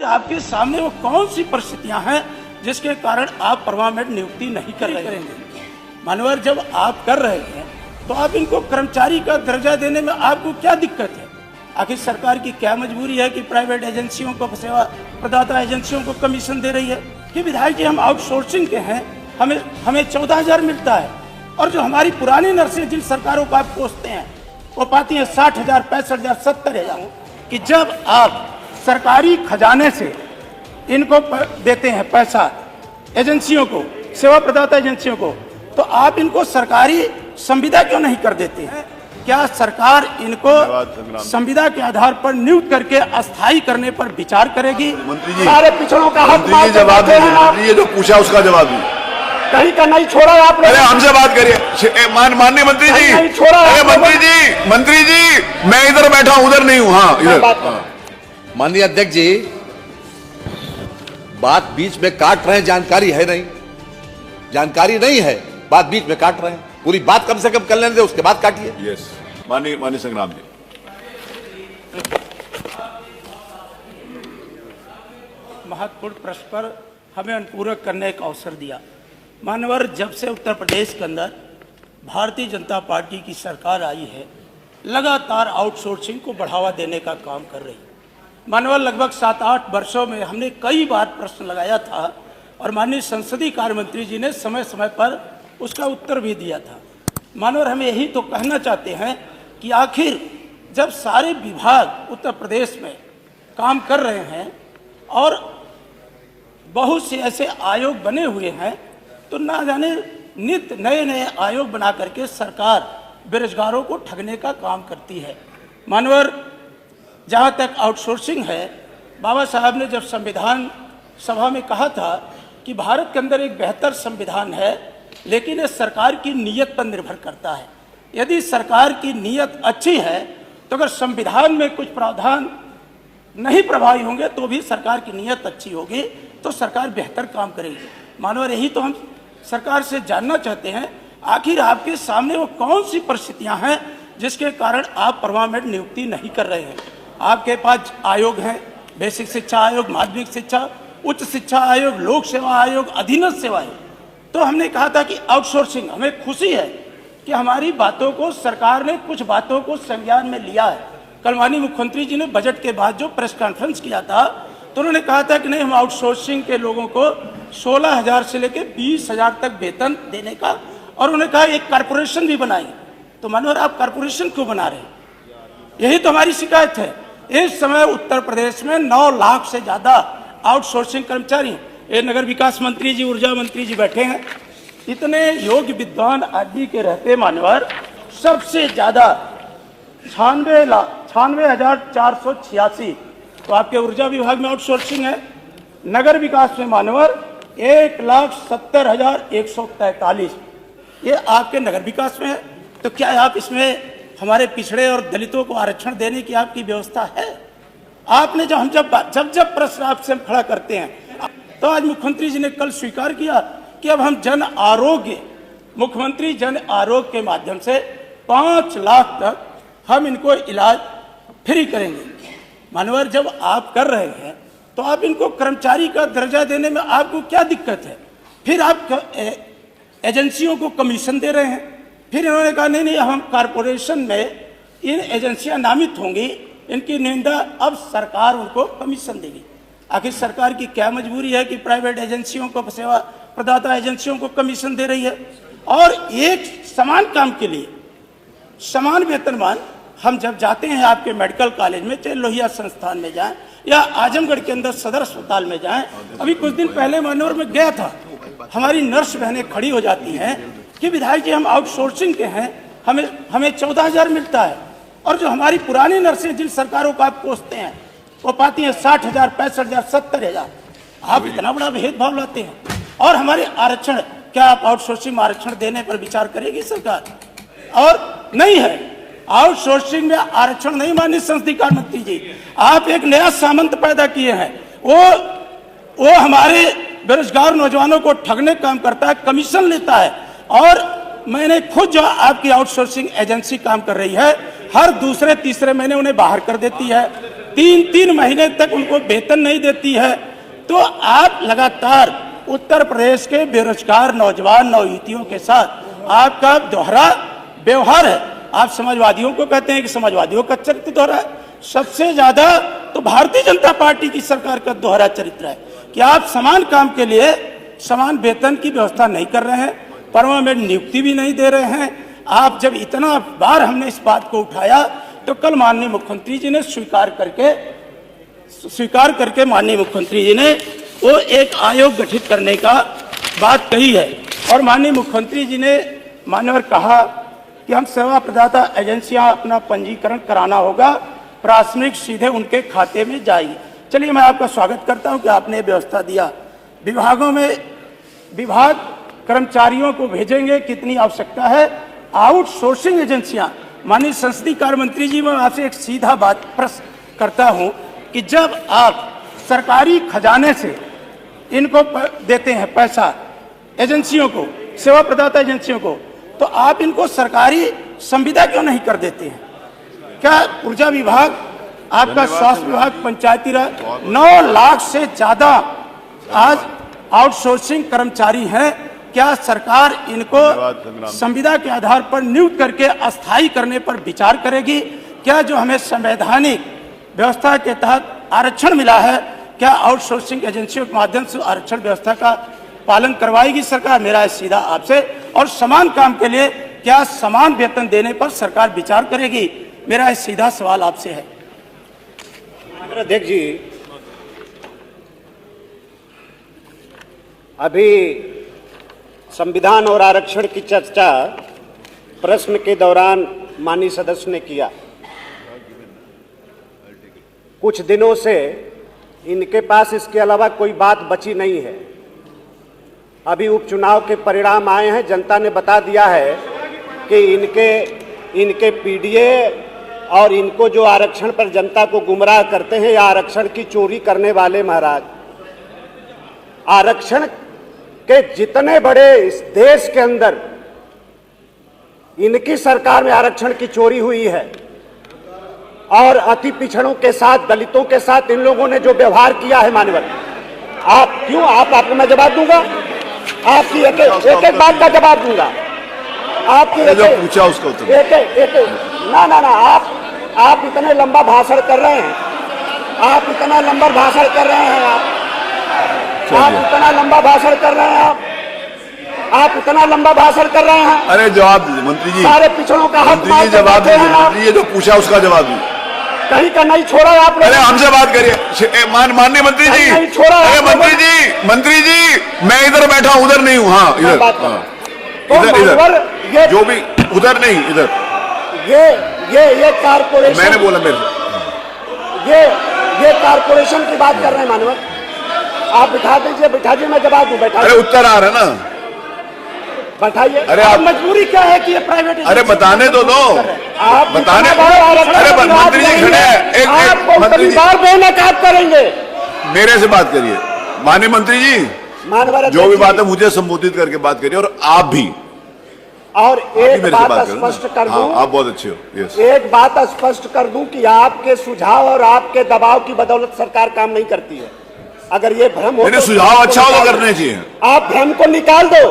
आपके सामने वो कौन सी परिस्थितियां हैं जिसके कारण आप परमानेंट नियुक्ति नहीं कर रहे हैं? मानवर जब आप कर रहे हैं तो आप इनको कर्मचारी का दर्जा देने में आपको क्या दिक्कत है? आखिर सरकार की क्या मजबूरी है कि प्राइवेट एजेंसियों को, सेवा प्रदाता एजेंसियों को कमीशन दे रही है? कि विधायक जी हम आउटसोर्सिंग के हैं, हमें 14,000 मिलता है, और जो हमारी पुरानी नर्सें जिन सरकारों को आप कोसते हैं वो पाती हैं 60,000, 65,000, 70,000। कि जब आप सरकारी खजाने से इनको देते हैं पैसा एजेंसियों को, सेवा प्रदाता एजेंसियों को, तो आप इनको सरकारी संविदा क्यों नहीं कर देते हैं? क्या सरकार इनको संविदा के आधार पर नियुक्त करके अस्थायी करने पर विचार करेगी? मंत्री जी, सारे पिछड़ों का हक जवाब दीजिए। ये जो पूछा उसका जवाब दीजिए। कहीं का नहीं छोड़ा आपने। अरे हमसे बात करिए माननीय मंत्री जी। नहीं छोड़ा। अरे मंत्री जी मैं इधर बैठा हूं, उधर नहीं हूं। हाँ इधर। माननीय अध्यक्ष जी, बात बीच में काट रहे हैं, जानकारी है नहीं, जानकारी नहीं है, बात बीच में काट रहे हैं। पूरी बात कम से कम कर लेने दे, उसके बाद काटिए। यस माननीय संग्राम जी। महत्वपूर्ण प्रश्न पर हमें अनुपूरक करने का अवसर दिया। मानवर जब से उत्तर प्रदेश के अंदर भारतीय जनता पार्टी की सरकार आई है, लगातार आउटसोर्सिंग को बढ़ावा देने का काम कर रही है। मानवर लगभग 7-8 वर्षों में हमने कई बार प्रश्न लगाया था और माननीय संसदीय कार्य मंत्री जी ने समय समय पर उसका उत्तर भी दिया था। मानवर हम यही तो कहना चाहते हैं कि आखिर जब सारे विभाग उत्तर प्रदेश में काम कर रहे हैं और बहुत से ऐसे आयोग बने हुए हैं, तो ना जाने नित्य नए नए आयोग बना करके सरकार बेरोजगारों को ठगने का काम करती है। मानवर जहाँ तक आउटसोर्सिंग है, बाबा साहब ने जब संविधान सभा में कहा था कि भारत के अंदर एक बेहतर संविधान है, लेकिन ये सरकार की नीयत पर निर्भर करता है। यदि सरकार की नीयत अच्छी है तो अगर संविधान में कुछ प्रावधान नहीं प्रभावी होंगे तो भी सरकार की नीयत अच्छी होगी तो सरकार बेहतर काम करेगी। मानवर यही तो हम सरकार से जानना चाहते हैं, आखिर आपके सामने वो कौन सी परिस्थितियां हैं जिसके कारण आप परमानेंट नियुक्ति नहीं कर रहे हैं? आपके पास आयोग हैं, बेसिक शिक्षा आयोग, माध्यमिक शिक्षा, उच्च शिक्षा आयोग, लोक सेवा आयोग, अधीनस्थ सेवा आयोग। तो हमने कहा था कि आउटसोर्सिंग, हमें खुशी है कि हमारी बातों को सरकार ने कुछ बातों को संज्ञान में लिया है। कल माननीय मुख्यमंत्री जी ने बजट के बाद जो प्रेस कॉन्फ्रेंस किया था तो उन्होंने कहा था कि नहीं, हम आउटसोर्सिंग के लोगों को 16,000 से लेकर 20,000 तक वेतन देने का, और उन्होंने कहा एक कारपोरेशन भी बनाएंगे। तो मानवर आप कारपोरेशन क्यों बना रहे हैं? यही तो हमारी शिकायत है। इस समय उत्तर प्रदेश में 9 लाख से ज्यादा आउटसोर्सिंग कर्मचारी हैं। ये नगर विकास मंत्री जी, ऊर्जा मंत्री जी बैठे हैं, इतने योग्य विद्वान आदमी के रहते मानवर सबसे ज्यादा 96,486 तो आपके ऊर्जा विभाग में आउटसोर्सिंग है। नगर विकास में मानवर 1,70,143 ये आपके नगर विकास में है। तो क्या आप इसमें हमारे पिछड़े और दलितों को आरक्षण देने की आपकी व्यवस्था है? आपने जब प्रश्न आपसे हम खड़ा करते हैं तो आज मुख्यमंत्री जी ने कल स्वीकार किया कि अब हम जन आरोग्य, मुख्यमंत्री जन आरोग्य के माध्यम से 5 लाख तक हम इनको इलाज फ्री करेंगे। मानवर जब आप कर रहे हैं तो आप इनको कर्मचारी का दर्जा देने में आपको क्या दिक्कत है? फिर आप एजेंसियों को कमीशन दे रहे हैं। फिर इन्होंने कहा नहीं, हम कारपोरेशन में इन एजेंसियां नामित होंगी, इनकी निंदा, अब सरकार उनको कमीशन देगी। आखिर सरकार की क्या मजबूरी है कि प्राइवेट एजेंसियों को, सेवा प्रदाता एजेंसियों को कमीशन दे रही है? और एक समान काम के लिए समान वेतनमान हम जब जाते हैं आपके मेडिकल कॉलेज में, चाहे लोहिया संस्थान में जाएं या आजमगढ़ के अंदर सदर अस्पताल में जाएं, अभी कुछ दिन पहले मानवर में गया था, हमारी नर्स बहनें खड़ी हो जाती हैं कि विधायक जी हम आउटसोर्सिंग के हैं, हमें 14,000 मिलता है, और जो हमारी पुरानी नर्सें जिन सरकारों को आप कोसते हैं वो पाती हैं 60,000, 65,000, 70,000। आप इतना बड़ा भेदभाव लाते हैं। और हमारे आरक्षण, क्या आप आउटसोर्सिंग आरक्षण देने पर विचार करेगी सरकार? और नहीं है, आउटसोर्सिंग में आरक्षण नहीं। माननीय संसदीय कार्य मंत्री जी, आप एक नया सामंत पैदा किए हैं, वो हमारे बेरोजगार नौजवानों को ठगने का काम करता है, कमीशन लेता है। और मैंने खुद जो आपकी आउटसोर्सिंग एजेंसी काम कर रही है, हर दूसरे तीसरे महीने उन्हें बाहर कर देती है, 3-3 महीने तक उनको वेतन नहीं देती है, तो आप लगातार उत्तर प्रदेश के बेरोजगार नौजवान नवयुवतियों के साथ आपका दोहरा व्यवहार है। आप समाजवादियों को कहते हैं कि समाजवादियों का चरित्र दोहरा है, सबसे ज्यादा तो भारतीय जनता पार्टी की सरकार का दोहरा चरित्र है कि आप समान काम के लिए समान वेतन की व्यवस्था नहीं कर रहे हैं, परमानेंट नियुक्ति भी नहीं दे रहे हैं। आप जब इतना बार हमने इस बात को उठाया तो कल माननीय मुख्यमंत्री जी ने स्वीकार करके माननीय मुख्यमंत्री जी ने वो एक आयोग गठित करने का बात कही है। और माननीय मुख्यमंत्री जी ने मान्यवर कहा कि हम सेवा प्रदाता एजेंसियां अपना पंजीकरण कराना होगा, प्राथमिक सीधे उनके खाते में जाएगी। चलिए, मैं आपका स्वागत करता हूं कि आपने व्यवस्था दिया। विभागों में विभाग कर्मचारियों को भेजेंगे, कितनी आवश्यकता है। आउटसोर्सिंग एजेंसियां, माननीय संसदीय कार्य मंत्री जी, मैं आपसे एक सीधा बात प्रश्न करता हूं कि जब आप सरकारी खजाने से इनको देते हैं पैसा एजेंसियों को, सेवा प्रदाता एजेंसियों को, तो आप इनको सरकारी संविदा क्यों नहीं कर देते हैं? क्या ऊर्जा विभाग, आपका स्वास्थ्य विभाग, पंचायती राज, 9 लाख से ज्यादा आज आउटसोर्सिंग कर्मचारी हैं। क्या सरकार इनको संविदा के आधार पर नियुक्त करके अस्थायी करने पर विचार करेगी? क्या जो हमें संवैधानिक व्यवस्था के तहत आरक्षण मिला है, क्या आउटसोर्सिंग एजेंसियों के माध्यम से आरक्षण व्यवस्था का पालन करवाएगी सरकार? मेरा है सीधा आपसे। और समान काम के लिए क्या समान वेतन देने पर सरकार विचार करेगी? मेरा एक सीधा सवाल आपसे है। अध्यक्ष जी, अभी संविधान और आरक्षण की चर्चा प्रश्न के दौरान माननीय सदस्य ने किया। कुछ दिनों से इनके पास इसके अलावा कोई बात बची नहीं है। अभी उपचुनाव के परिणाम आए हैं, जनता ने बता दिया है कि इनके पीडीए और इनको जो आरक्षण पर जनता को गुमराह करते हैं, या आरक्षण की चोरी करने वाले महाराज। आरक्षण के जितने बड़े इस देश के अंदर इनकी सरकार में आरक्षण की चोरी हुई है, और अति पिछड़ों के साथ, दलितों के साथ इन लोगों ने जो व्यवहार किया है, माननीय आपको मैं जवाब दूंगा, आपकी एक बात का जवाब दूंगा, आपकी जो पूछा उसका उत्तर ना आप इतने लंबा भाषण कर रहे हैं, आप इतना लंबा भाषण कर रहे हैं, आप इतना लंबा भाषण कर रहे हैं, आप इतना लंबा भाषण कर रहे हैं। अरे जवाब मंत्री जी, सारे पिछड़ों का हक मंत्री जी जवाब दीजिए। मंत्री जी जो पूछा उसका जवाब दीजिए। कहीं का नहीं छोड़ा आप। अरे हमसे बात करिए माननीय मंत्री जी। नहीं छोड़ा। अरे मंत्री जी मैं इधर बैठा हूँ, उधर नहीं हूँ। हाँ इधर, इधर जो भी उधर नहीं, इधर। ये कारपोरेशन, मैंने बोला ये कारपोरेशन की बात कर रहे हैं मानव। आप बिठा दीजिए, मैं जवाब दूं। बैठा। अरे उत्तर आ रहा है ना, बैठाइए। अरे आप मजबूरी क्या है कि ये प्राइवेट? अरे बताने तो दो, आप बताने। अरे मंत्री जी खड़े हैं, एक मंत्री जी बेनकाब करेंगे। मेरे से बात करिए माननीय मंत्री जी। जो भी बात है मुझे संबोधित करके बात करिए, और आप भी। और एक बात स्पष्ट कर दूं, आप बहुत अच्छे हो। यस। एक बात स्पष्ट कर दूं कि आपके सुझाव और आपके दबाव की बदौलत सरकार काम नहीं करती है। अगर ये भ्रम हो तो सुझाव अच्छा हो तो करने चाहिए। आप भ्रम को निकाल दो,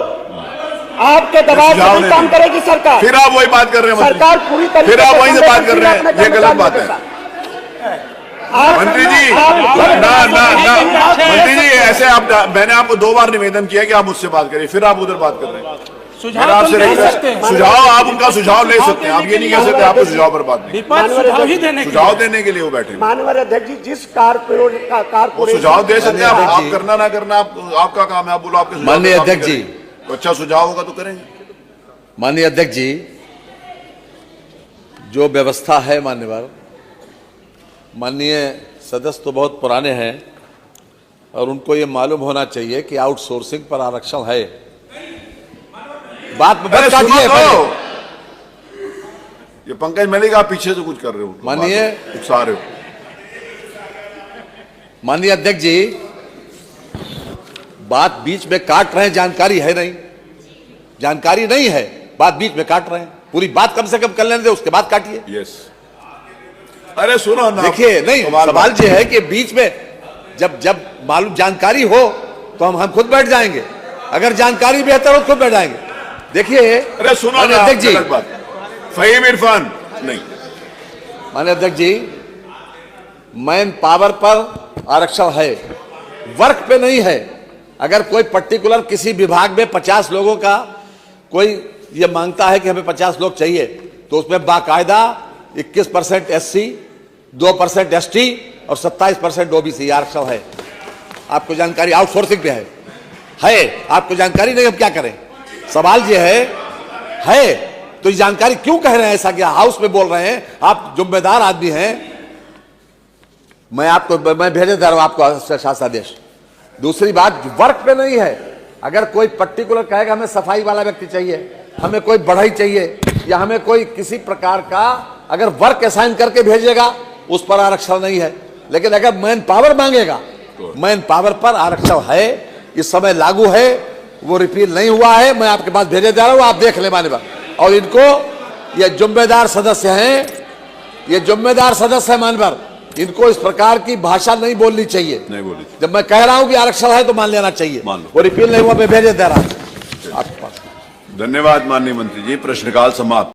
आपके दबाव से नहीं काम करेगी सरकार। फिर आप वही बात कर रहे हैं सरकार पूरी तरीके फिर आप वहीं से बात कर रहे हैं, ये गलत बात है मंत्री जी। ना मंत्री जी ऐसे आप, मैंने आपको 2 बार निवेदन किया कि आप मुझसे बात करिए, फिर आप उधर बात कर रहे हैं। सुझाव आप उनका सुझाव ले सकते हैं, आप ये नहीं कह सकते आपको सुझाव पर बात नहीं। सुझाव देने के लिए वो बैठे। माननीय अध्यक्ष जी, जिस कारपोरेशन सुझाव दे सकते हैं आप करना ना करना आपका काम है। आप बोलो आपके माननीय अध्यक्ष जी, तो अच्छा सुझाव होगा तो करेंगे। माननीय अध्यक्ष जी, जो व्यवस्था है माननीय सदस्य तो बहुत पुराने हैं और उनको ये मालूम होना चाहिए कि आउटसोर्सिंग पर आरक्षण है। बात ये पंकज मलिक आप पीछे से कुछ कर रहे हो, उकसा रहे हो। माननीय अध्यक्ष जी, बात बीच में काट रहे हैं, जानकारी है नहीं, जानकारी नहीं है, बात बीच में काट रहे हैं। पूरी बात कम से कम कर लेने दे, उसके बाद काटिए। यस। अरे सुनो ना, देखिए नहीं, सवाल ये है कि बीच में जब जब मालूम जानकारी हो तो हम खुद बैठ जाएंगे, अगर जानकारी बेहतर हो तो खुद बैठ जाएंगे। देखिए अरे सुनो माननीय ना, अध्यक्ष जी, गलत बात। फहीम इरफान नहीं, माननीय अध्यक्ष जी, मैन पावर पर आरक्षण है, वर्क पे नहीं है। अगर कोई पर्टिकुलर किसी विभाग में 50 लोगों का कोई ये मांगता है कि हमें 50 लोग चाहिए, तो उसमें बाकायदा 21% SC, 2% ST और 27% OBC आरक्षण है। आपको जानकारी आउटसोर्सिंग पे है, आपको जानकारी नहीं, हम क्या करें? सवाल ये है तो ये जानकारी क्यों कह रहे हैं ऐसा? क्या हाउस में बोल रहे हैं? आप जिम्मेदार आदमी हैं, मैं भेजे दे रहा हूं आपको शासनादेश। दूसरी बात, वर्क पे नहीं है। अगर कोई पर्टिकुलर कहेगा हमें सफाई वाला व्यक्ति चाहिए, हमें कोई बढ़ई चाहिए, या हमें कोई किसी प्रकार का अगर वर्क असाइन करके भेजेगा, उस पर आरक्षण नहीं है। लेकिन अगर मैन पावर मांगेगा, मैन पावर पर आरक्षण है, इस समय लागू है, वो रिपील नहीं हुआ है। मैं आपके पास भेजे जा रहा हूं, आप देख ले मान्यवर। और इनको ये जिम्मेदार सदस्य हैं, ये जिम्मेदार सदस्य है मान्यवर, इनको इस प्रकार की भाषा नहीं बोलनी चाहिए। नहीं बोली। जब मैं कह रहा हूं कि आरक्षण है तो मान लेना चाहिए। मान लो। वो रिपील नहीं हुआ, मैं भेजे दे रहा हूं आपके पास। धन्यवाद माननीय मंत्री जी, प्रश्नकाल समाप्त।